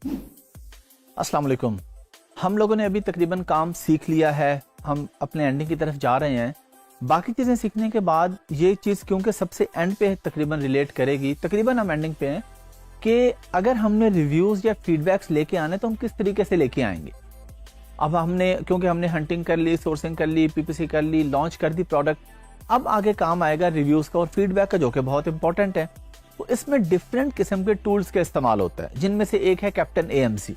अस्सलाम वालेकुम। हम लोगों ने अभी तकरीबन काम सीख लिया है, हम अपने एंडिंग की तरफ जा रहे हैं। बाकी चीज़ें सीखने के बाद ये चीज़ क्योंकि सबसे एंड पे तकरीबन रिलेट करेगी, तकरीबन हम एंडिंग पे हैं कि अगर हमने रिव्यूज़ या फीडबैक्स लेके आने तो हम किस तरीके से लेके आएंगे। अब क्योंकि हमने हंटिंग कर ली, सोर्सिंग कर ली, पीपीसी कर ली, लॉन्च कर दी प्रोडक्ट, अब आगे काम आएगा रिव्यूज़ का और फीडबैक का, जो कि बहुत इंपॉर्टेंट है। तो इसमें डिफरेंट किस्म के टूल्स का इस्तेमाल होता है, जिनमें से एक है कैप्टन AMC।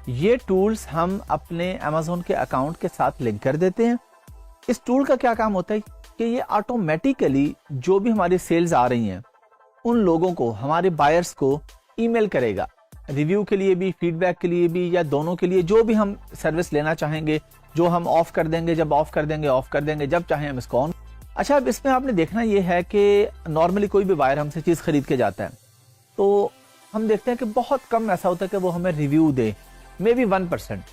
ये टूल्स हम अपने Amazon के अकाउंट के साथ लिंक कर देते हैं। इस टूल का क्या काम होता है कि ये ऑटोमेटिकली जो भी हमारी सेल्स आ रही हैं उन लोगों को, हमारे बायर्स को ईमेल करेगा, रिव्यू के लिए भी, फीडबैक के लिए भी, या दोनों के लिए, जो भी हम सर्विस लेना चाहेंगे, जो हम ऑफ कर देंगे, जब ऑफ कर देंगे, जब चाहें हम इसको ऑन। अच्छा, अब इसमें आपने देखना ये है कि नॉर्मली कोई भी बायर हमसे चीज़ खरीद के जाता है तो हम देखते हैं कि बहुत कम ऐसा होता है कि वो हमें रिव्यू दे, मे बी 1%।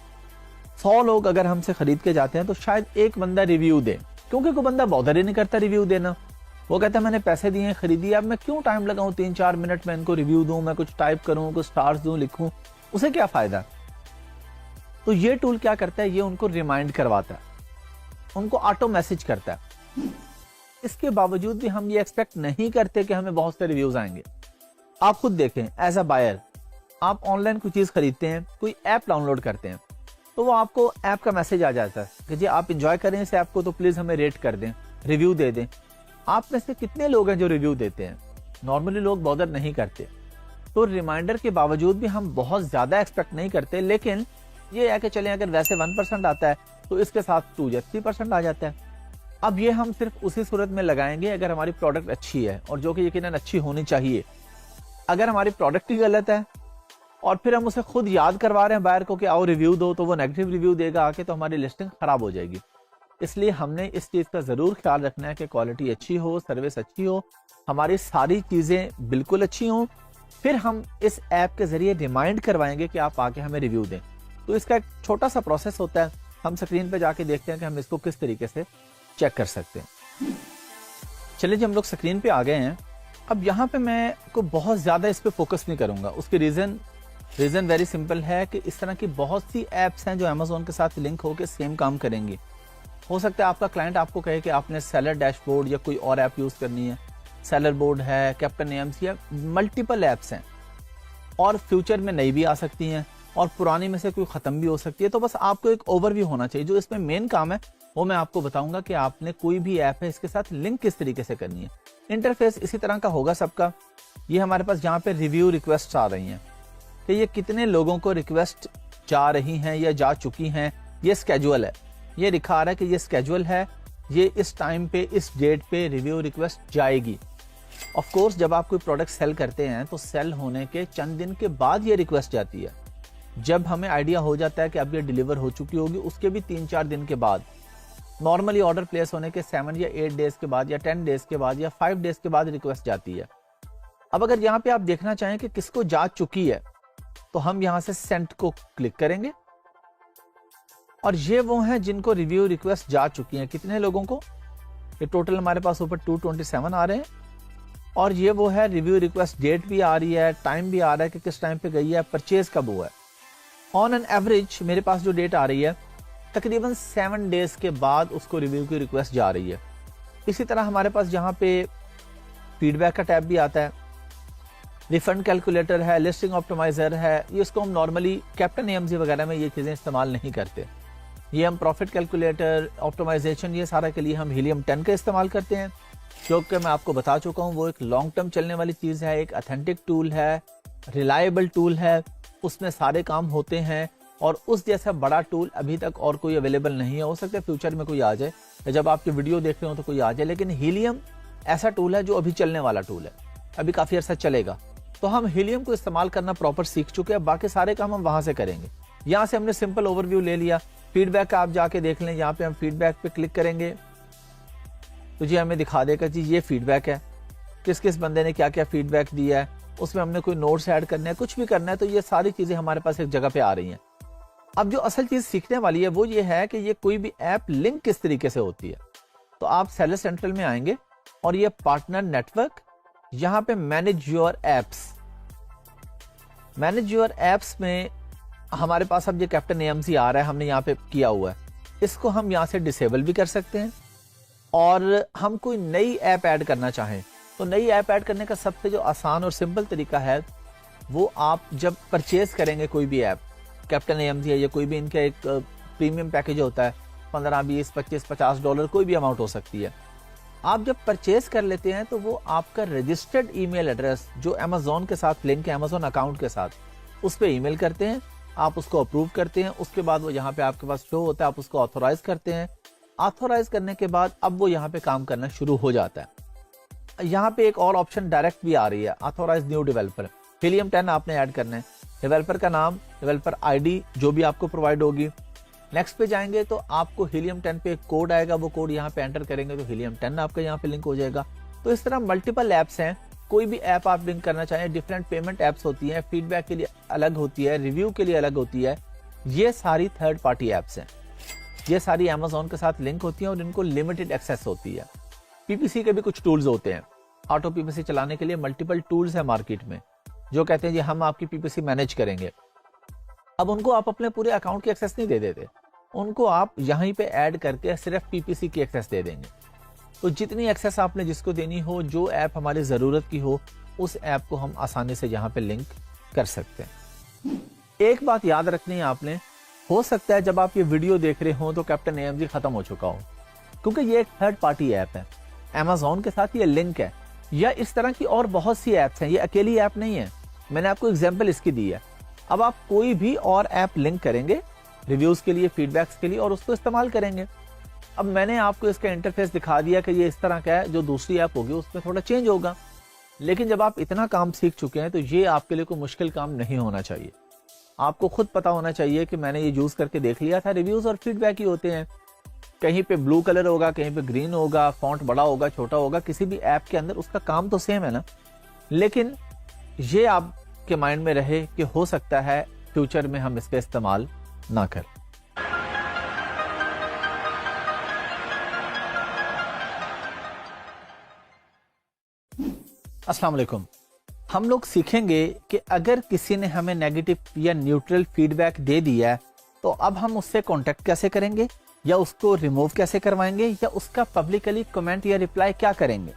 100 लोग अगर हमसे खरीद के जाते हैं तो शायद एक बंदा रिव्यू दे, क्योंकि कोई बंदा बॉदर ही नहीं करता रिव्यू देना। वो कहता है मैंने पैसे दिए, खरीदी, अब मैं क्यों टाइम लगाऊं, 3-4 मिनट में इनको रिव्यू दूं, मैं कुछ टाइप करूं, कुछ स्टार्स दूं, लिखूं, उसे क्या फायदा। तो ये टूल क्या करता है, ये उनको रिमाइंड करवाता है, उनको ऑटो मैसेज करता है। इसके बावजूद भी हम ये एक्सपेक्ट नहीं करते कि हमें बहुत से रिव्यूज आएंगे। आप खुद देखें, एज अ बायर आप ऑनलाइन कोई चीज खरीदते हैं, कोई ऐप डाउनलोड करते हैं, तो वो आपको ऐप का मैसेज आ जाता है कि जी आप एंजॉय करें इस ऐप को, तो प्लीज हमें रेट कर दें, रिव्यू दे दें। आप में से कितने लोग हैं जो रिव्यू देते हैं? नॉर्मली लोग बॉदर नहीं करते। तो रिमाइंडर के बावजूद भी हम बहुत ज्यादा एक्सपेक्ट नहीं करते, लेकिन ये है कि चले अगर वैसे 1% आता है तो इसके साथ 2 या 3% आ जाता है। अब ये हम सिर्फ उसी सूरत में लगाएंगे अगर हमारी प्रोडक्ट अच्छी है, और जो कि यकीनन अच्छी होनी चाहिए। अगर हमारी प्रोडक्ट ही गलत है और फिर हम उसे खुद याद करवा रहे हैं बायर को कि आओ रिव्यू दो, तो वो नेगेटिव रिव्यू देगा आके, तो हमारी लिस्टिंग खराब हो जाएगी। इसलिए हमने इस चीज़ का ज़रूर ख्याल रखना है कि क्वालिटी अच्छी हो, सर्विस अच्छी हो, हमारी सारी चीज़ें बिल्कुल अच्छी हों। फिर हम इस ऐप के ज़रिए रिमाइंड करवाएंगे कि आप आके हमें रिव्यू दें। तो इसका एक छोटा सा प्रोसेस होता है, हम स्क्रीन पर जाके देखते हैं कि हम इसको किस तरीके से चेक कर सकते हैं। चलिए जी, हम लोग स्क्रीन पे आ गए हैं। अब यहाँ पे मैं को बहुत ज़्यादा इस पे फोकस नहीं करूँगा। उसकी रीज़न वेरी सिंपल है कि इस तरह की बहुत सी ऐप्स हैं जो अमेज़ॉन के साथ लिंक होकर सेम काम करेंगी। हो सकता है आपका क्लाइंट आपको कहे कि आपने सेलर डैशबोर्ड या कोई और ऐप यूज़ करनी है, सेलर बोर्ड है, कैप्टन AMC है, मल्टीपल ऐप्स हैं और फ्यूचर में नई भी आ सकती हैं और पुरानी में से कोई ख़त्म भी हो सकती है। तो बस आपको एक ओवरव्यू होना चाहिए। जो इसमें मेन काम है वो मैं आपको बताऊंगा कि आपने कोई भी ऐप है इसके साथ लिंक किस तरीके से करनी है। इंटरफेस इसी तरह का होगा सबका। ये हमारे पास यहाँ पे रिव्यू रिक्वेस्ट आ रही हैं कि ये कितने लोगों को रिक्वेस्ट जा रही हैं या जा चुकी हैं। ये स्केड्यूल है, ये दिखा रहा है कि ये स्केड्यूल है, ये इस टाइम पे, इस डेट पे रिव्यू रिक्वेस्ट जाएगी। ऑफ कोर्स जब आप कोई प्रोडक्ट सेल करते हैं तो सेल होने के चंद दिन के बाद ये रिक्वेस्ट जाती है। जब हमें आइडिया हो जाता है कि अब ये डिलीवर हो चुकी होगी, उसके भी 3-4 दिन के बाद, नॉर्मली ऑर्डर प्लेस होने के 7 या 8 डेज के बाद या 10 डेज के बाद या 5 डेज के बाद रिक्वेस्ट जाती है। अब अगर यहाँ पे आप देखना चाहें कि किसको जा चुकी है तो हम यहाँ से सेंड को क्लिक करेंगे और ये वो हैं जिनको रिव्यू रिक्वेस्ट जा चुकी हैं। कितने लोगों को? ये टोटल हमारे पास ऊपर 227 आ रहे हैं और ये वो है रिव्यू रिक्वेस्ट, डेट भी आ रही है, टाइम भी आ रहा है कि किस टाइम पे गई है, परचेज कब हुआ है। ऑन एन एवरेज मेरे पास जो डेट आ रही है तकरीबन 7 डेज के बाद उसको रिव्यू की रिक्वेस्ट जा रही है। इसी तरह हमारे पास यहाँ पे फीडबैक का टैब भी आता है, रिफंड कैलकुलेटर है, लिस्टिंग ऑप्टिमाइजर है। ये इसको हम नॉर्मली कैप्टन AMC वगैरह में ये चीज़ें इस्तेमाल नहीं करते। ये हम प्रॉफिट कैलकुलेटर, ऑप्टिमाइजेशन, ये सारा के लिए हम हीलियम 10 का इस्तेमाल करते हैं, जो कि मैं आपको बता चुका हूँ वो एक लॉन्ग टर्म चलने वाली चीज़ है, एक ऑथेंटिक टूल है, रिलायबल टूल है, उसमें सारे काम होते हैं और उस जैसा बड़ा टूल अभी तक और कोई अवेलेबल नहीं है। हो सकता है फ्यूचर में कोई आ जाए, जब आपकी वीडियो देख रहे हो तो कोई आ जाए, लेकिन हीलियम ऐसा टूल है जो अभी चलने वाला टूल है, अभी काफ़ी अर्सा चलेगा। तो हम हीलियम को इस्तेमाल करना प्रॉपर सीख चुके हैं, बाकी सारे काम हम वहाँ से करेंगे। यहाँ से हमने सिंपल ओवरव्यू ले लिया। फीडबैक का आप जाके देख लें, यहाँ पे हम फीडबैक पे क्लिक करेंगे तो जी हमें दिखा देगा जी ये फीडबैक है, किस किस बंदे ने क्या क्या फीडबैक दिया है, उसमें हमने कोई नोट्स ऐड करने हैं, कुछ भी करना है, तो ये सारी चीज़ें हमारे पास एक जगह पे आ रही हैं। अब जो असल चीज़ सीखने वाली है वो ये है कि ये कोई भी ऐप लिंक किस तरीके से होती है। तो आप सेलर सेंट्रल में आएंगे और ये पार्टनर नेटवर्क, यहाँ पे manage your apps, manage your apps में हमारे पास अब ये कैप्टन AMZ आ रहा है, हमने यहाँ पे किया हुआ है, इसको हम यहाँ से डिसेबल भी कर सकते हैं। और हम कोई नई ऐप ऐड करना चाहें तो नई ऐप ऐड करने का सबसे जो आसान और सिंपल तरीका है वो आप जब परचेज करेंगे कोई भी ऐप, कैप्टन AMZ है या कोई भी इनका एक प्रीमियम पैकेज होता है, 15, 20, 25, $50 कोई भी अमाउंट हो सकती है। आप जब परचेज कर लेते हैं तो वो आपका रजिस्टर्ड ईमेल एड्रेस जो अमेजोन के साथ लिंक है, अमेजोन अकाउंट के साथ, उस पर ईमेल करते हैं, आप उसको अप्रूव करते हैं, उसके बाद वो यहाँ पे आपके पास शो होता है, आप उसको ऑथोराइज करते हैं। ऑथोराइज करने के बाद अब वो यहाँ पे काम करना शुरू हो जाता है। यहाँ पे एक और ऑप्शन डायरेक्ट भी आ रही है, ऑथोराइज न्यू डेवलपर। हीलियम 10 आपने ऐड करना है, डेवलपर का नाम, डेवलपर ID जो भी आपको प्रोवाइड होगी। नेक्स्ट पे जाएंगे तो आपको हीलियम 10 पे एक कोड आएगा, वो कोड यहाँ पे एंटर करेंगे तो हीलियम 10 आपका यहाँ पे लिंक हो जाएगा। तो इस तरह मल्टीपल ऐप्स हैं, कोई भी ऐप आप लिंक करना चाहें, डिफरेंट पेमेंट ऐप्स होती हैं, फीडबैक के लिए अलग होती है, रिव्यू के लिए अलग होती है। ये सारी थर्ड पार्टी ऐप्स हैं, ये सारी अमेजोन के साथ लिंक होती हैं और इनको लिमिटेड एक्सेस होती है। PPC के भी कुछ टूल्स होते हैं, ऑटो PPC चलाने के लिए मल्टीपल टूल्स है मार्केट में जो कहते हैं जी हम आपकी PPC मैनेज करेंगे। अब उनको आप अपने पूरे अकाउंट की एक्सेस नहीं दे देते, उनको आप यहीं पे ऐड करके सिर्फ PPC की एक्सेस दे देंगे। तो जितनी एक्सेस आपने जिसको देनी हो, जो ऐप हमारी ज़रूरत की हो, उस ऐप को हम आसानी से यहाँ पे लिंक कर सकते हैं। एक बात याद रखनी है आपने, हो सकता है जब आप ये वीडियो देख रहे हो तो कैप्टन AMZ खत्म हो चुका हो, क्योंकि ये एक थर्ड पार्टी ऐप है, अमेजोन के साथ ये लिंक है। या इस तरह की और बहुत सी ऐप्स हैं, ये अकेली ऐप नहीं है, मैंने आपको एग्जाम्पल इसकी दी है। अब आप कोई भी और ऐप लिंक करेंगे रिव्यूज के लिए, फीडबैक्स के लिए, और उसको इस्तेमाल करेंगे। अब मैंने आपको इसका इंटरफेस दिखा दिया कि ये इस तरह का है, जो दूसरी ऐप होगी उसमें थोड़ा चेंज होगा। लेकिन जब आप इतना काम सीख चुके हैं तो ये आपके लिए कोई मुश्किल काम नहीं होना चाहिए। आपको खुद पता होना चाहिए कि मैंने ये यूज करके देख लिया था, रिव्यूज और फीडबैक ही होते हैं। कहीं पे ब्लू कलर होगा, कहीं पे ग्रीन होगा, फॉन्ट बड़ा होगा, छोटा होगा, किसी भी ऐप के अंदर उसका काम तो सेम है ना। लेकिन ये आपके माइंड में रहे कि हो सकता है फ्यूचर में हम इसका इस्तेमाल ना कर। अस्सलाम वालेकुम। हम लोग सीखेंगे कि अगर किसी ने हमें नेगेटिव या न्यूट्रल फीडबैक दे दिया है तो अब हम उससे कांटेक्ट कैसे करेंगे, या उसको रिमूव कैसे करवाएंगे, या उसका पब्लिकली कमेंट या रिप्लाई क्या करेंगे।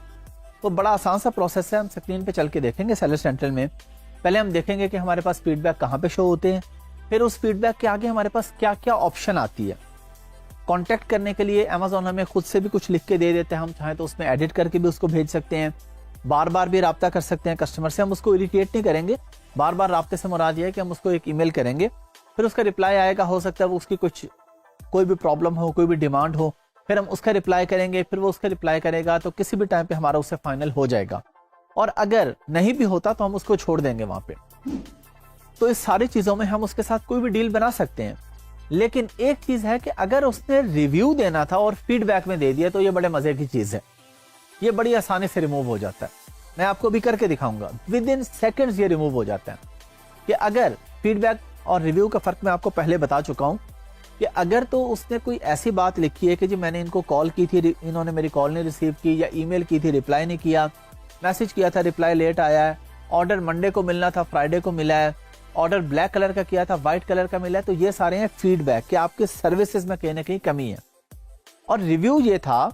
तो बड़ा आसान सा प्रोसेस है, हम स्क्रीन पे चल के देखेंगे सेलर सेंट्रल में। पहले हम देखेंगे कि हमारे पास फीडबैक कहाँ पे शो होते हैं, फिर उस फीडबैक के आगे हमारे पास क्या क्या ऑप्शन आती है। कांटेक्ट करने के लिए अमेजोन हमें खुद से भी कुछ लिख के दे देते हैं, हम चाहें तो उसमें एडिट करके भी उसको भेज सकते हैं। बार बार भी राब्ता कर सकते हैं कस्टमर से, हम उसको इरिटेट नहीं करेंगे। बार बार राब्ते से मुराद ये है कि हम उसको एक ईमेल करेंगे, फिर उसका रिप्लाई आएगा, हो सकता है वो उसकी कोई भी प्रॉब्लम हो, कोई भी डिमांड हो, फिर हम उसका रिप्लाई करेंगे, फिर वो उसका रिप्लाई करेगा, तो किसी भी टाइम पे हमारा उससे फाइनल हो जाएगा। और अगर नहीं भी होता तो हम उसको छोड़ देंगे वहां पे। तो इस सारी चीजों में हम उसके साथ कोई भी डील बना सकते हैं। लेकिन एक चीज है कि अगर उसने रिव्यू देना था और फीडबैक में दे दिया तो ये बड़े मजे की चीज है, ये बड़ी आसानी से रिमूव हो जाता है। मैं आपको भी करके दिखाऊंगा, विद इन सेकेंड्स ये रिमूव हो जाता है। कि अगर फीडबैक और रिव्यू का फर्क मैं आपको पहले बता चुका हूं कि अगर तो उसने कोई ऐसी बात लिखी है कि जी मैंने इनको कॉल की थी, इन्होंने मेरी कॉल नहीं रिसीव की, या ईमेल की थी रिप्लाई नहीं किया, मैसेज किया था रिप्लाई लेट आया है, ऑर्डर मंडे को मिलना था फ्राइडे को मिला है, ऑर्डर ब्लैक कलर का किया था व्हाइट कलर का मिला है, तो ये सारे हैं फीडबैक कि आपके सर्विसेज में कहीं ना कहीं कमी है। और रिव्यू ये था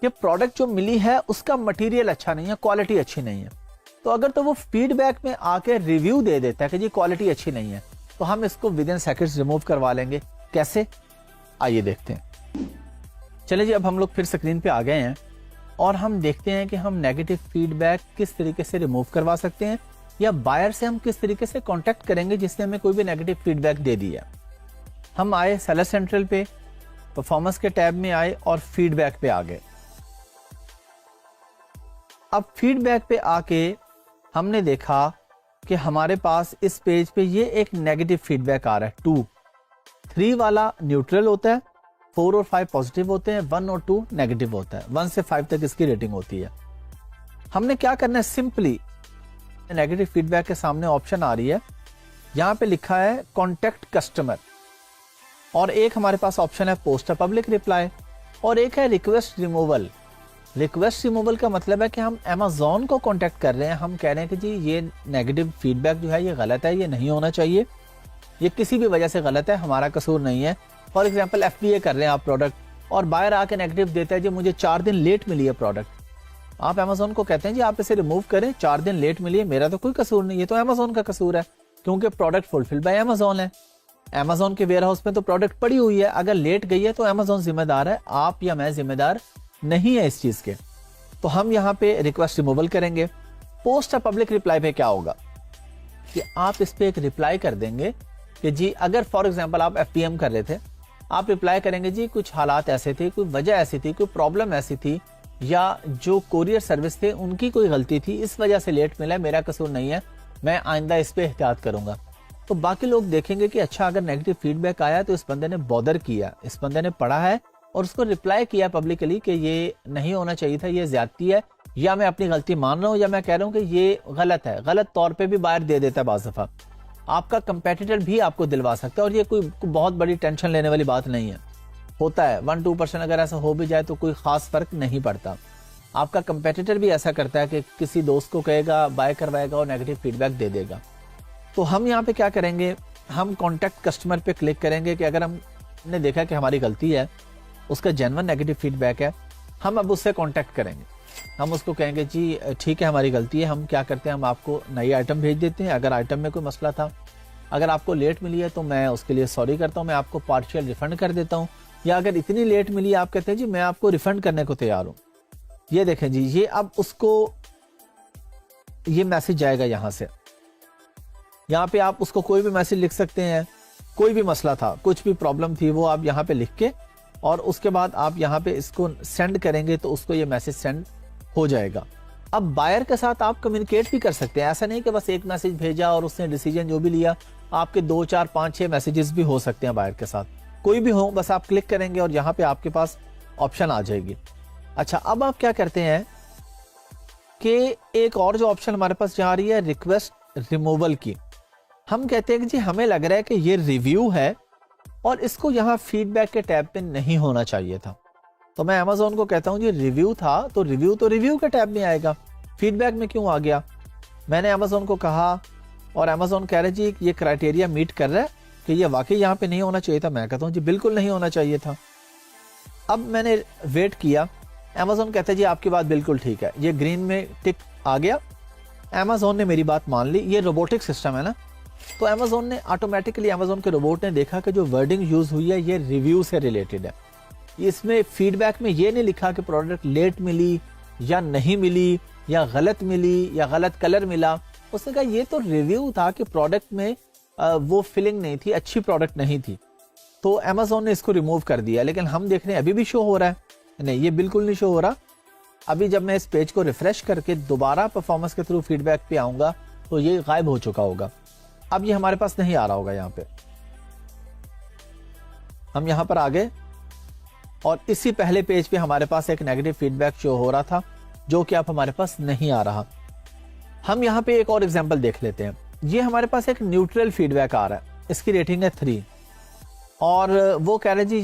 कि प्रोडक्ट जो मिली है उसका मटेरियल अच्छा नहीं है, क्वालिटी अच्छी नहीं है। तो अगर तो वो फीडबैक में आके रिव्यू दे देता है कि जी क्वालिटी अच्छी नहीं है, तो हम इसको विद इन सेकंड्स रिमूव करवा लेंगे। कैसे, आइए देखते हैं। चलिए जी, अब हम लोग फिर स्क्रीन पे आ गए हैं और हम देखते हैं कि हम नेगेटिव फीडबैक किस तरीके से रिमूव करवा सकते हैं, या बायर से हम किस तरीके से कांटेक्ट करेंगे जिसने हमें कोई भी नेगेटिव फीडबैक दे दिया। हम आए सेलर सेंट्रल पे, परफॉर्मेंस के टैब में आए और फीडबैक पे आ गए। अब फीडबैक पे आके हमने देखा कि हमारे पास इस पेज पे ये एक नेगेटिव फीडबैक आ रहा है 2, 3 वाला न्यूट्रल होता है, 4 और 5 पॉजिटिव होते हैं, 1 और 2 नेगेटिव होता है, 1 से 5 तक इसकी रेटिंग होती है। हमने क्या करना है, सिंपली नेगेटिव फीडबैक के सामने ऑप्शन आ रही है, यहां पे लिखा है कॉन्टेक्ट कस्टमर, और एक हमारे पास ऑप्शन है पोस्ट अ पब्लिक रिप्लाई, और एक है रिक्वेस्ट रिमूवल। रिक्वेस्ट रिमूवल का मतलब है कि हम अमेज़ॉन को कांटेक्ट कर रहे हैं, हम कह रहे हैं कि जी ये नेगेटिव फीडबैक जो है ये गलत है, ये नहीं होना चाहिए, ये किसी भी वजह से गलत है, हमारा कसूर नहीं है। फॉर एग्जांपल FBA कर रहे हैं आप प्रोडक्ट, और बायर आके नेगेटिव देता है जी मुझे 4 दिन लेट मिली है प्रोडक्ट। आप अमेज़ॉन को कहते हैं जी आप इसे रिमूव करें, 4 दिन लेट मिली है, मेरा तो कोई कसूर नहीं है, तो अमेज़ॉन का कसूर है, क्योंकि प्रोडक्ट फुलफिल बाय अमेज़ॉन है। अमेज़ॉन के वेयर हाउस में तो प्रोडक्ट पड़ी हुई है, अगर लेट गई है तो अमेज़ॉन जिम्मेदार है, आप या मैं जिम्मेदार नहीं है इस चीज के। तो हम यहाँ पे रिक्वेस्ट रिमूवल करेंगे। पोस्ट पब्लिक रिप्लाई पे क्या होगा कि आप इस पे एक रिप्लाई कर देंगे कि जी अगर फॉर एग्जांपल आप FPM कर रहे थे, आप रिप्लाई करेंगे जी कुछ हालात ऐसे थे, कोई वजह ऐसी थी, कोई प्रॉब्लम ऐसी थी, या जो कोरियर सर्विस थे उनकी कोई गलती थी, इस वजह से लेट मिला है, मेरा कसूर नहीं है, मैं आइंदा इस पे एहतियात करूंगा। तो बाकी लोग देखेंगे कि अच्छा अगर नेगेटिव फीडबैक आया तो इस बंदे ने बॉदर किया, इस बंदे ने पढ़ा है और उसको रिप्लाई किया पब्लिकली कि ये नहीं होना चाहिए था, ये ज्यादती है, या मैं अपनी गलती मान रहा हूँ, या मैं कह रहा हूँ कि ये गलत है। गलत तौर पे भी बायर दे देता है बाज़ दफा, आपका कंपेटिटर भी आपको दिलवा सकता है, और ये कोई बहुत बड़ी टेंशन लेने वाली बात नहीं है। होता है 1-2% अगर ऐसा हो भी जाए तो कोई खास फर्क नहीं पड़ता। आपका कंपेटिटर भी ऐसा करता है कि किसी दोस्त को कहेगा, बाय करवाएगा और नेगेटिव फीडबैक दे देगा। तो हम यहाँ पे क्या करेंगे, हम कॉन्टैक्ट कस्टमर पे क्लिक करेंगे कि अगर हमने देखा कि हमारी गलती है, उसका जेन्युइन नेगेटिव फीडबैक है, हम अब उससे कांटेक्ट करेंगे। हम उसको कहेंगे जी ठीक है हमारी गलती है, हम क्या करते हैं, हम आपको नई आइटम भेज देते हैं। अगर आइटम में कोई मसला था, अगर आपको लेट मिली है तो मैं उसके लिए सॉरी करता हूँ, मैं आपको पार्शियल रिफंड कर देता हूँ, या अगर इतनी लेट मिली आप कहते हैं जी मैं आपको रिफंड करने को तैयार हूँ। ये देखें जी, ये अब उसको ये मैसेज जाएगा यहाँ से, यहाँ पे आप उसको कोई भी मैसेज लिख सकते हैं, कोई भी मसला था, कुछ भी प्रॉब्लम थी, वो आप यहाँ पे लिख के और उसके बाद आप यहाँ पे इसको सेंड करेंगे तो उसको ये मैसेज सेंड हो जाएगा। अब बायर के साथ आप कम्युनिकेट भी कर सकते हैं, ऐसा नहीं कि बस एक मैसेज भेजा और उसने डिसीजन जो भी लिया, आपके 2, 4, 5, 6 मैसेजेस भी हो सकते हैं बायर के साथ, कोई भी हो, बस आप क्लिक करेंगे और यहाँ पे आपके पास ऑप्शन आ जाएगी। अच्छा, अब आप क्या करते हैं कि एक और जो ऑप्शन हमारे पास जा रही है रिक्वेस्ट रिमूवल की, हम कहते हैं कि जी हमें लग रहा है कि ये रिव्यू है और इसको यहाँ फीडबैक के टैब पे नहीं होना चाहिए था। तो मैं अमेज़ॉन को कहता हूँ जी रिव्यू था तो रिव्यू के टैब में आएगा, फीडबैक में क्यों आ गया। मैंने अमेज़ॉन को कहा और अमेज़ॉन कह रहे जी ये क्राइटेरिया मीट कर रहा है कि ये वाकई यहाँ पे नहीं होना चाहिए था। मैं कहता हूँ जी बिल्कुल नहीं होना चाहिए था। अब मैंने वेट किया, अमेज़ॉन कहता है जी आपकी बात बिल्कुल ठीक है, ये ग्रीन में टिक आ गया। अमेज़ॉन ने मेरी बात मान ली, ये रोबोटिक सिस्टम है ना, तो अमेज़ॉन ने ऑटोमेटिकली, अमेज़ॉन के रोबोट ने देखा कि जो वर्डिंग यूज हुई है ये रिव्यू से रिलेटेड है। इसमें फीडबैक में ये नहीं लिखा कि प्रोडक्ट लेट मिली या नहीं मिली या गलत मिली या गलत कलर मिला। उसने कहा ये तो रिव्यू था कि प्रोडक्ट में वो फीलिंग नहीं थी, अच्छी प्रोडक्ट नहीं थी, तो अमेज़ॉन ने इसको रिमूव कर दिया। लेकिन हम देख रहे हैं अभी भी शो हो रहा है, नहीं ये बिल्कुल नहीं शो हो रहा। अभी जब मैं इस पेज को रिफ्रेश करके दोबारा परफॉर्मेंस के थ्रू फीडबैक पे आऊंगा तो ये गायब हो चुका होगा। अब ये हमारे पास नहीं आ रहा होगा। यहाँ पे हम यहाँ पर आ गए और इसी पहले पेज पे हमारे पास एक नेगेटिव फीडबैक शो हो रहा था जो कि अब हमारे पास नहीं आ रहा। हम यहाँ पे एक और एग्जांपल देख लेते हैं। ये हमारे पास एक न्यूट्रल फीडबैक आ रहा है, इसकी रेटिंग है 3 और वो कह रहे हैं जी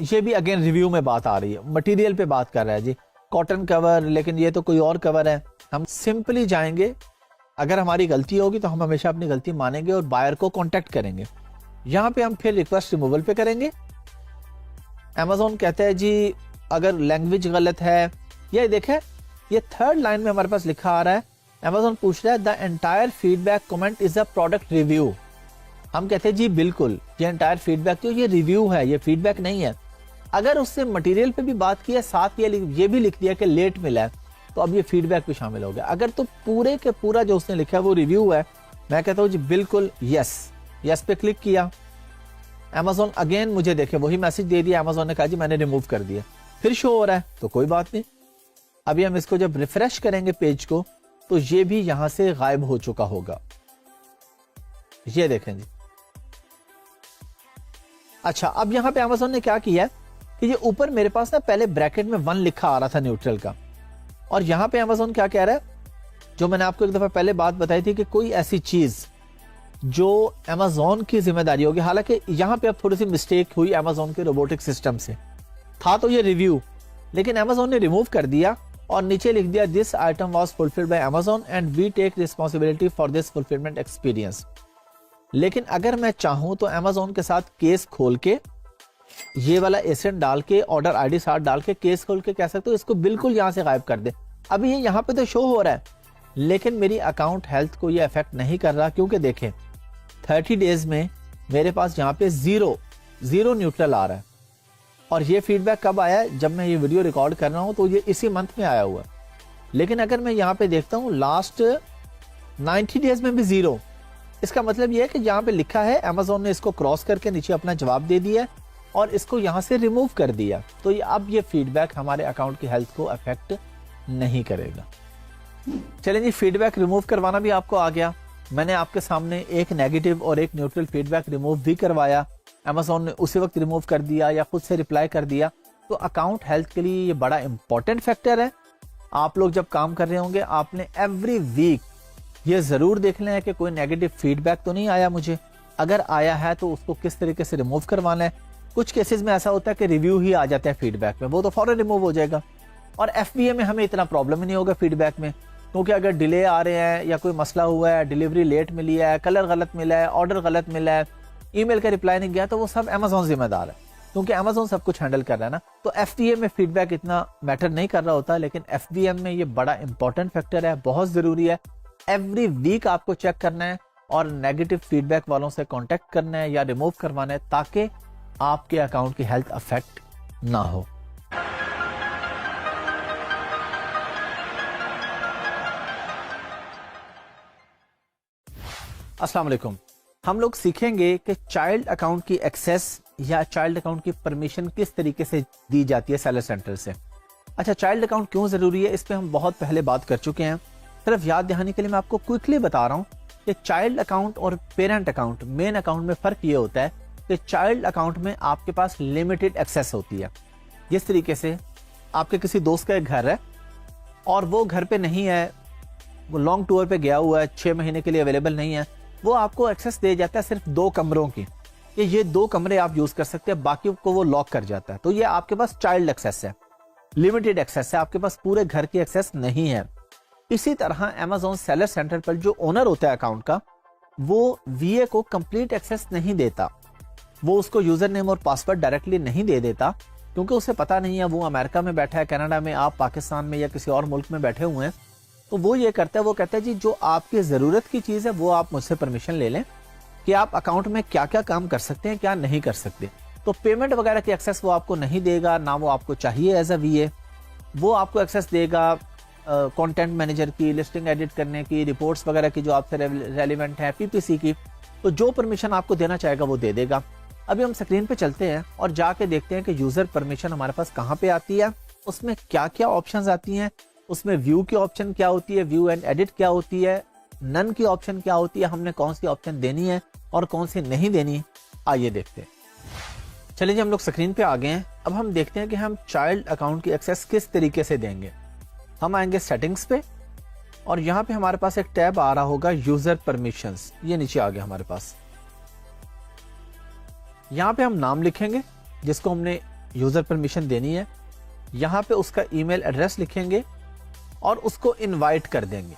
ये भी अगेन रिव्यू में बात आ रही है, मटेरियल पे बात कर रहा है जी, कॉटन कवर, लेकिन ये तो कोई और कवर है। हम सिंपली जाएंगे, अगर हमारी गलती होगी तो हम हमेशा अपनी गलती मानेंगे और बायर को कांटेक्ट करेंगे। यहाँ पे हम फिर रिक्वेस्ट रिमूवल पे करेंगे। अमेज़ॉन कहता है जी अगर लैंग्वेज गलत है, ये देखें ये 3rd लाइन में हमारे पास लिखा आ रहा है, अमेज़ॉन पूछ रहा है the entire feedback comment is a product review. हम कहते हैं जी बिल्कुल ये एंटायर फीडबैक तो ये रिव्यू है, ये फीडबैक नहीं है। अगर उससे मटेरियल पे भी बात की है, साथ ये भी लिख दिया कि लेट मिला है, तो अब ये फीडबैक भी शामिल हो गया। अगर तो पूरे के पूरा जो उसने लिखा है वो रिव्यू है, मैं कहता हूँ जी बिल्कुल यस पे क्लिक किया। अमेज़ॉन अगेन मुझे देखे वही मैसेज दे दिया, अमेज़ॉन ने कहा जी मैंने रिमूव कर दिया, फिर शो हो रहा है, तो कोई बात नहीं। अभी हम इसको जब रिफ्रेश करेंगे पेज को तो ये भी यहां से गायब हो चुका होगा। ये देखें जी। अच्छा, अब यहां पे अमेज़ॉन ने क्या किया कि ये ऊपर मेरे पास ना पहले ब्रैकेट में 1 लिखा आ रहा था न्यूट्रल का, और यहां पे अमेज़ॉन क्या कह रहा है, जो मैंने आपको एक दफा पहले बात बताई थी कि कोई ऐसी चीज जो अमेज़ॉन की जिम्मेदारी होगी, हालांकि यहां पे अब थोड़ी सी मिस्टेक हुई अमेज़ॉन के रोबोटिक सिस्टम से, था तो ये रिव्यू, लेकिन अमेजोन ने रिमूव कर दिया और नीचे लिख दिया this item was fulfilled by Amazon and we take responsibility for this fulfilment experience. लेकिन अगर मैं चाहूं तो अमेजोन के साथ केस खोल के ये वाला एसेंट डाल के ऑर्डर आईडी साथ डाल के केस खोल के कह सकते हो इसको बिल्कुल यहां से गायब कर दे। अभी ये यहाँ पे तो शो हो रहा है लेकिन मेरी अकाउंट हेल्थ को ये अफेक्ट नहीं कर रहा, क्योंकि देखें 30 डेज में मेरे पास यहाँ पे जीरो न्यूट्रल आ रहा है। और ये फीडबैक कब आया है? जब मैं ये वीडियो रिकॉर्ड कर रहा हूँ तो ये इसी मंथ में आया हुआ है। लेकिन अगर मैं यहाँ पे देखता हूँ लास्ट 90 डेज में भी जीरो, इसका मतलब ये है कि यहाँ पे लिखा है अमेजोन ने इसको क्रॉस करके नीचे अपना जवाब दे दिया और इसको यहाँ से रिमूव कर दिया। तो ये अब ये फीडबैक हमारे अकाउंट की हेल्थ को अफेक्ट नहीं करेगा। चलें जी, फीडबैक रिमूव करवाना भी आपको आ गया। मैंने आपके सामने एक नेगेटिव और एक न्यूट्रल फीडबैक रिमूव भी करवाया, अमेजोन ने उसी वक्त रिमूव कर दिया या खुद से रिप्लाई कर दिया। तो अकाउंट हेल्थ के लिए ये बड़ा इंपॉर्टेंट फैक्टर है। आप लोग जब काम कर रहे होंगे आपने एवरी वीक ये जरूर देखना है कि कोई नेगेटिव फीडबैक तो नहीं आया मुझे, अगर आया है तो उसको किस तरीके से रिमूव करवाना है। कुछ केसेस में ऐसा होता है कि रिव्यू ही आ जाता है फीडबैक में, वो तो फौरन रिमूव हो जाएगा। और एफबीए में हमें इतना प्रॉब्लम ही नहीं होगा फीडबैक में, क्योंकि अगर डिले आ रहे हैं या कोई मसला हुआ है, डिलीवरी लेट मिली है, कलर गलत मिला है, ऑर्डर गलत मिला है, ईमेल का रिप्लाई नहीं गया, तो वो सब अमेजोन जिम्मेदार है, क्योंकि अमेजोन सब कुछ हैंडल कर रहा है ना। तो एफबीए में फीडबैक इतना मैटर नहीं कर रहा होता, लेकिन एफबीएम में ये बड़ा इंपॉर्टेंट फैक्टर है, बहुत जरूरी है। एवरी वीक आपको चेक करना है और नेगेटिव फीडबैक वालों से कॉन्टेक्ट करना है या रिमूव करवाना है, ताकि आपके अकाउंट की हेल्थ अफेक्ट ना हो। अस्सलाम वालेकुम। हम लोग सीखेंगे कि चाइल्ड अकाउंट की एक्सेस या चाइल्ड अकाउंट की परमिशन किस तरीके से दी जाती है सेलर सेंटर से। अच्छा, चाइल्ड अकाउंट क्यों जरूरी है, इस पे हम बहुत पहले बात कर चुके हैं। सिर्फ याद दहानी के लिए मैं आपको क्विकली बता रहा हूं कि चाइल्ड अकाउंट और पेरेंट अकाउंट, मेन अकाउंट में फर्क ये होता है कि चाइल्ड अकाउंट में आपके पास लिमिटेड एक्सेस होती है। जिस तरीके से आपके किसी दोस्त का एक घर है और वो घर पे नहीं है, वो लॉन्ग टूर पे गया हुआ है, 6 महीने के लिए अवेलेबल नहीं है, वो आपको एक्सेस दे जाता है सिर्फ 2 कमरों की, कि ये 2 कमरे आप यूज कर सकते हैं, बाकी को वो लॉक कर जाता है। तो ये आपके पास चाइल्ड एक्सेस है, लिमिटेड एक्सेस है, आपके पास पूरे घर की एक्सेस नहीं है। इसी तरह अमेजोन सेलर सेंटर पर जो ओनर होता है अकाउंट का, वो वीए को कंप्लीट एक्सेस नहीं देता, वो उसको यूजर नेम और पासवर्ड डायरेक्टली नहीं दे देता, क्योंकि उसे पता नहीं है वो अमेरिका में बैठा है, कनाडा में, आप पाकिस्तान में या किसी और मुल्क में बैठे हुए हैं। तो वो ये करता है, वो कहता है जी जो आपकी जरूरत की चीज है वो आप मुझसे परमिशन ले लें कि आप अकाउंट में क्या क्या काम कर सकते हैं, क्या नहीं कर सकते। तो पेमेंट वगैरह की एक्सेस वो आपको नहीं देगा, ना वो आपको चाहिए एज अ वीए। वो आपको एक्सेस देगा कंटेंट मैनेजर की, लिस्टिंग एडिट करने की, रिपोर्ट्स वगैरह की जो आपसे रेलिवेंट है, पीपीसी की। तो जो परमिशन आपको देना चाहेगा वो दे देगा। अभी हम स्क्रीन पे चलते हैं और जाके देखते हैं कि यूजर परमिशन हमारे पास कहाँ पे आती है, उसमें क्या क्या ऑप्शंस आती हैं, उसमें व्यू की ऑप्शन क्या होती है, व्यू एंड एडिट क्या होती है, नन की ऑप्शन क्या होती है, हमने कौन सी ऑप्शन देनी है और कौन सी नहीं देनी। आइए देखते हैं। चलिए जी, हम लोग स्क्रीन पे आ गए हैं। अब हम देखते हैं कि हम चाइल्ड अकाउंट की एक्सेस किस तरीके से देंगे। हम आएंगे सेटिंग्स पे और यहाँ पे हमारे पास एक टैब आ रहा होगा यूजर परमिशंस, ये नीचे आ गया हमारे पास। यहाँ पे हम नाम लिखेंगे जिसको हमने यूजर परमिशन देनी है, यहाँ पे उसका ईमेल एड्रेस लिखेंगे और उसको इनवाइट कर देंगे।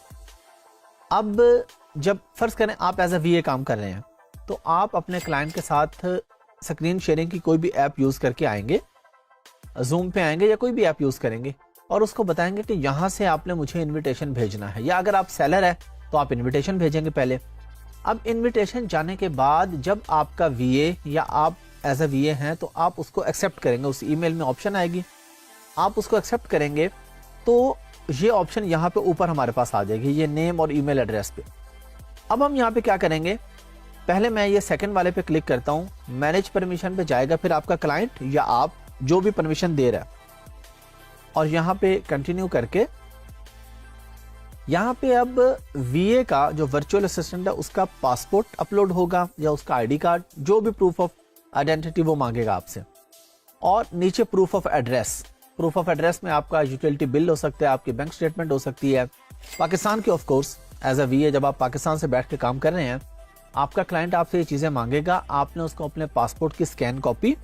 अब जब फर्ज करें आप एज अ वीए काम कर रहे हैं, तो आप अपने क्लाइंट के साथ स्क्रीन शेयरिंग की कोई भी ऐप यूज करके आएंगे, जूम पे आएंगे या कोई भी ऐप यूज करेंगे और उसको बताएंगे कि यहाँ से आपने मुझे इनविटेशन भेजना है, या अगर आप सेलर है तो आप इनविटेशन भेजेंगे पहले। अब इनविटेशन जाने के बाद जब आपका वीए या आप एज अ वीए हैं तो आप उसको एक्सेप्ट करेंगे, उस ईमेल में ऑप्शन आएगी, आप उसको एक्सेप्ट करेंगे तो ये ऑप्शन यहाँ पे ऊपर हमारे पास आ जाएगी, ये नेम और ईमेल एड्रेस पे। अब हम यहाँ पे क्या करेंगे, पहले मैं ये सेकंड वाले पे क्लिक करता हूँ, मैनेज परमिशन पे जाएगा, फिर आपका क्लाइंट या आप जो भी परमिशन दे रहा है, और यहाँ पे कंटिन्यू करके यहाँ पे अब वीए का जो वर्चुअल असिस्टेंट है उसका पासपोर्ट अपलोड होगा या उसका आईडी कार्ड, जो भी प्रूफ ऑफ आइडेंटिटी वो मांगेगा आपसे, और नीचे proof of address. Proof of address में आपका यूटिलिटी बिल हो सकता है, आपकी बैंक स्टेटमेंट हो सकती है, पाकिस्तान की of course. As a VA जब आप पाकिस्तान से बैठ के काम कर रहे हैं, आपका क्लाइंट आपसे ये चीजें मांगेगा, आपने उसको अपने पासपोर्ट की स्कैन कॉपी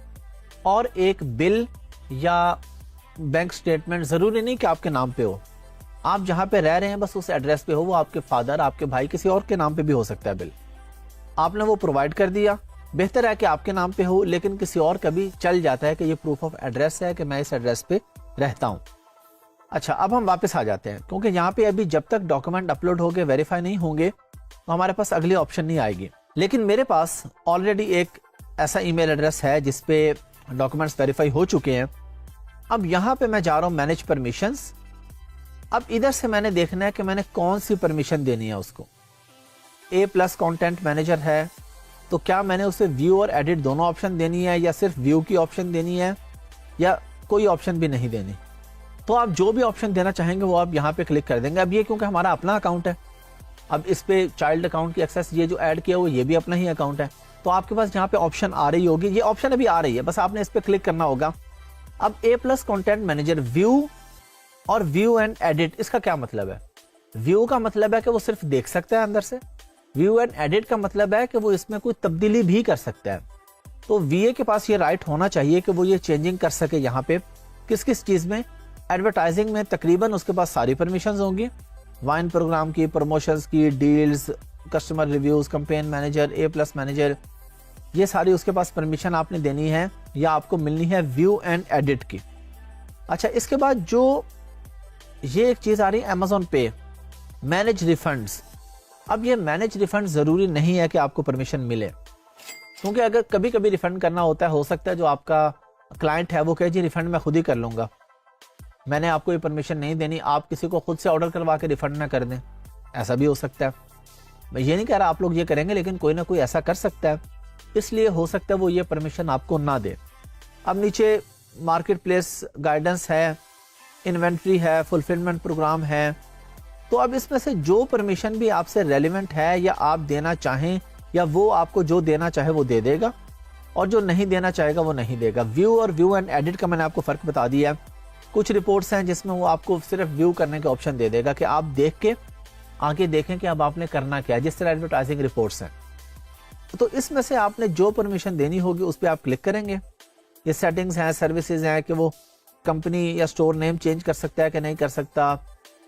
और एक बिल या बैंक स्टेटमेंट जरूरी नहीं कि आपके नाम पे हो, आप जहां पे रह रहे हैं बस उस एड्रेस पे हो, वो आपके फादर, आपके भाई, किसी और के नाम पे भी हो सकता है बिल, आपने वो प्रोवाइड कर दिया। बेहतर है कि आपके नाम पे हो, लेकिन किसी और का भी चल जाता है कि ये प्रूफ ऑफ एड्रेस है कि मैं इस एड्रेस पे रहता हूँ। अच्छा, अब हम वापस आ जाते हैं, क्योंकि यहाँ पे अभी जब तक डॉक्यूमेंट अपलोड होके वेरीफाई नहीं होंगे तो हमारे पास अगली ऑप्शन नहीं आएगी। लेकिन मेरे पास ऑलरेडी एक ऐसा ईमेल एड्रेस है जिसपे डॉक्यूमेंट्स वेरीफाई हो चुके हैं। अब यहाँ पे मैं जा रहा हूँ मैनेज परमिशंस। अब इधर से मैंने देखना है कि मैंने कौन सी परमिशन देनी है उसको। A+ कंटेंट मैनेजर है तो क्या मैंने उसे व्यू और एडिट दोनों ऑप्शन देनी है, या सिर्फ व्यू की ऑप्शन देनी है, या कोई ऑप्शन भी नहीं देनी। तो आप जो भी ऑप्शन देना चाहेंगे वो आप यहाँ पे क्लिक कर देंगे। अब ये क्योंकि हमारा अपना अकाउंट है, अब इस पे चाइल्ड अकाउंट की एक्सेस ये जो ऐड किया हुआ ये भी अपना ही अकाउंट है, तो आपके पास यहाँ पे ऑप्शन आ रही होगी, ये ऑप्शन अभी आ रही है, बस आपने इस पे क्लिक करना होगा। अब A+ कंटेंट मैनेजर व्यू और व्यू एंड एडिट, इसका क्या मतलब है? व्यू का मतलब है कि वो सिर्फ देख सकता है अंदर से, व्यू एंड एडिट का मतलब है कि वो इसमें कोई तब्दीली भी कर सकता है। तो VA के पास ये राइट होना चाहिए कि वो ये चेंजिंग कर सके। यहाँ पे किस किस चीज में? एडवर्टाइजिंग में तकरीबन उसके पास सारी परमिशंस होंगी, वाइन प्रोग्राम की, प्रमोशंस की, deals, customer reviews, campaign manager, A+ manager, ये सारी उसके पास परमिशन आपने देनी है या आपको मिलनी है व्यू एंड एडिट की। अच्छा, इसके बाद जो ये एक चीज आ रही है Amazon पे, मैनेज रिफंड्स। अब ये मैनेज रिफंड जरूरी नहीं है कि आपको परमिशन मिले, क्योंकि अगर कभी कभी रिफंड करना होता है, हो सकता है जो आपका क्लाइंट है वो कहे जी रिफंड मैं खुद ही कर लूंगा, मैंने आपको ये परमिशन नहीं देनी, आप किसी को खुद से ऑर्डर करवा के रिफंड ना कर दें, ऐसा भी हो सकता है। मैं ये नहीं कह रहा आप लोग ये करेंगे, लेकिन कोई ना कोई ऐसा कर सकता है, इसलिए हो सकता है वो ये परमिशन आपको ना दे। अब नीचे मार्केट प्लेस गाइडेंस है, इन्वेंट्री है, फुलफिलमेंट प्रोग्राम है। तो अब इसमें से जो परमिशन भी आपसे रेलिवेंट है या आप देना चाहें, या वो आपको जो देना चाहे वो दे देगा, और जो नहीं देना चाहेगा वो नहीं देगा। व्यू और व्यू एंड एडिट का मैंने आपको फर्क बता दिया। कुछ रिपोर्ट्स हैं जिसमें वो आपको सिर्फ व्यू करने का ऑप्शन दे देगा कि आप देख के आगे देखें कि अब आपने करना क्या है, जिस तरह एडवर्टाइजिंग रिपोर्ट्स हैं। तो इसमें से आपने जो परमिशन देनी होगी उस पर आप क्लिक करेंगे। ये सेटिंग्स हैं, सर्विसेज हैं कि वो कंपनी या स्टोर नेम चेंज कर सकता है कि नहीं कर सकता,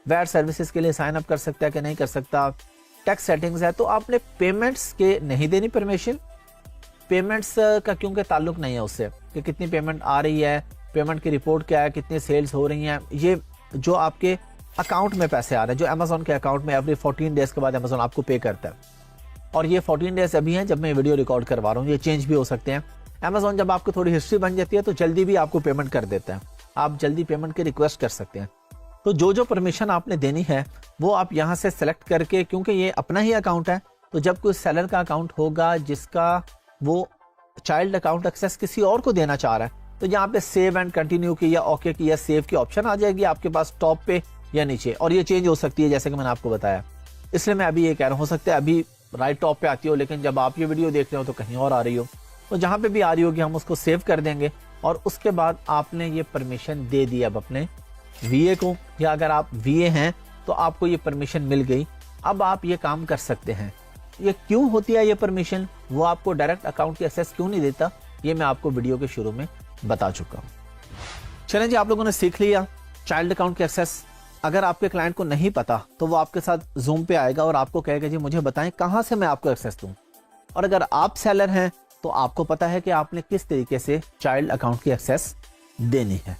वैट सर्विसेज के लिए साइन अप कर सकता है कि नहीं कर सकता, टैक्स सेटिंग्स है। तो आपने पेमेंट्स के नहीं देनी परमिशन, पेमेंट्स का क्योंकि ताल्लुक नहीं है उससे कि कितनी पेमेंट आ रही है, पेमेंट की रिपोर्ट क्या है, कितनी सेल्स हो रही हैं, ये जो आपके अकाउंट में पैसे आ रहे हैं, जो अमेजोन के अकाउंट में एवरी 14 डेज के बाद अमेजोन आपको पे करता है। और ये 14 डेज अभी हैं जब मैं वीडियो रिकॉर्ड करवा रहा हूँ, ये चेंज भी हो सकते हैं। अमेजोन जब आपको थोड़ी हिस्ट्री बन जाती है तो जल्दी भी आपको पेमेंट कर देता है, आप जल्दी पेमेंट की रिक्वेस्ट कर सकते हैं। तो जो जो परमिशन आपने देनी है वो आप यहाँ से सेलेक्ट करके, क्योंकि ये अपना ही अकाउंट है, तो जब कोई सेलर का अकाउंट होगा जिसका वो चाइल्ड अकाउंट एक्सेस किसी और को देना चाह रहा है, तो यहाँ पे सेव एंड कंटिन्यू की या ओके की या सेव की ऑप्शन आ जाएगी आपके पास टॉप पे या नीचे, और ये चेंज हो सकती है जैसे कि मैंने आपको बताया। इसलिए मैं अभी ये कह रहा हूँ, हो सकता है अभी राइट टॉप पे आती हो, लेकिन जब आप ये वीडियो देख रहे हो तो कहीं और आ रही हो। तो जहाँ पे भी आ रही होगी हम उसको सेव कर देंगे, और उसके बाद आपने ये परमिशन दे दी अब अपने VA को, या अगर आप VA हैं तो आपको ये परमिशन मिल गई। अब आप ये काम कर सकते हैं। ये क्यों होती है ये परमिशन, वो आपको डायरेक्ट अकाउंट की एक्सेस क्यों नहीं देता, ये मैं आपको वीडियो के शुरू में बता चुका हूँ। चलें जी, आप लोगों ने सीख लिया चाइल्ड अकाउंट की एक्सेस। अगर आपके क्लाइंट को नहीं पता तो वो आपके साथ जूम पे आएगा और आपको कहेगा जी मुझे बताएं कहाँ से मैं आपको एक्सेस दूं। और अगर आप सेलर हैं तो आपको पता है कि आपने किस तरीके से चाइल्ड अकाउंट की एक्सेस देनी है।